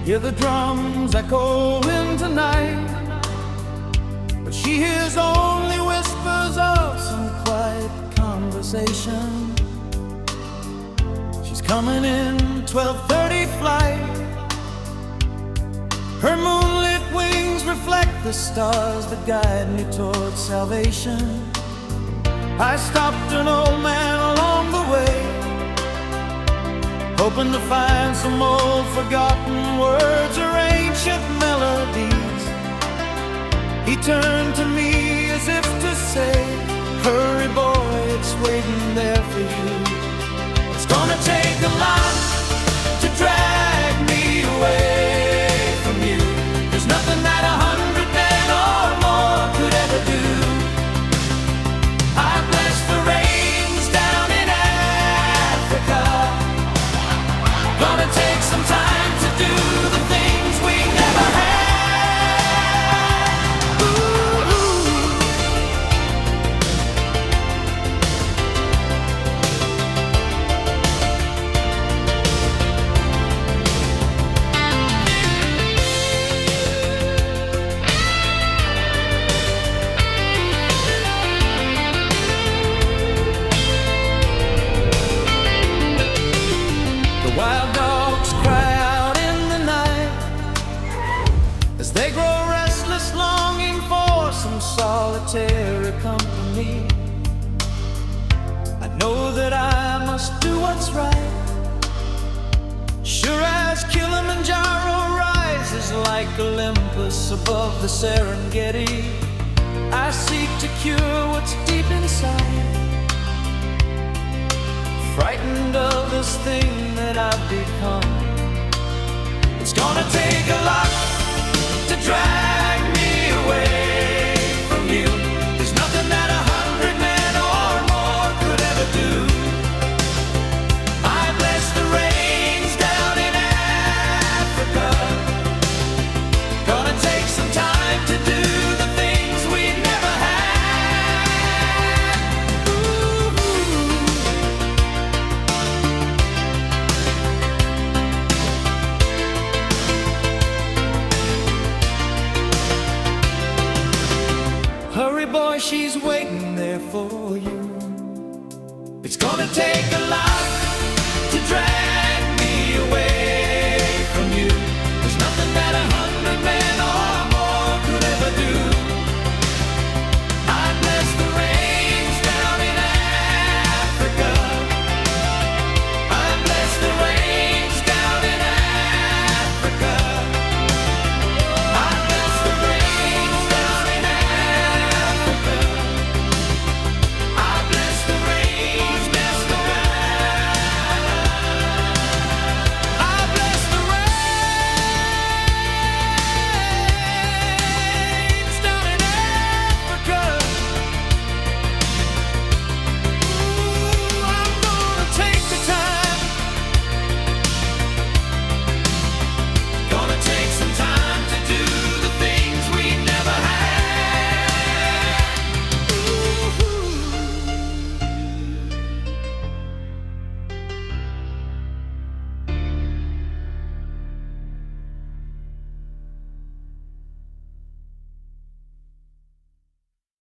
Hear the drums echo into night, but she hears only whispers of some quiet conversation. She's coming in 12:30 flight. Her moonlit wings reflect the stars that guide me towards salvation. I stopped an old man along the way, hoping to find some old forgotten words or ancient melodies. He turned to me as if to say, hurry boy, it's waiting there for you. It's gonna take a lot to drag me away from you. There's nothing that 100 men or more could ever do. I bless the rains down in Africa. Gonna take some time to do the things we never had. Wild dogs cry out in the night as they grow restless, longing for some solitary company. I know that I must do what's right. Sure as Kilimanjaro rises like Olympus above the Serengeti, I seek to cure what's deep inside, frightened of this thing that I've become. It's gonna take a lot to drag me away from you. There's nothing that 100 men or more could ever do. I bless the rains down in Africa. Gonna take some time to do the things we never had. Hurry boy, she's waiting there for you. It's gonna take a lot to drag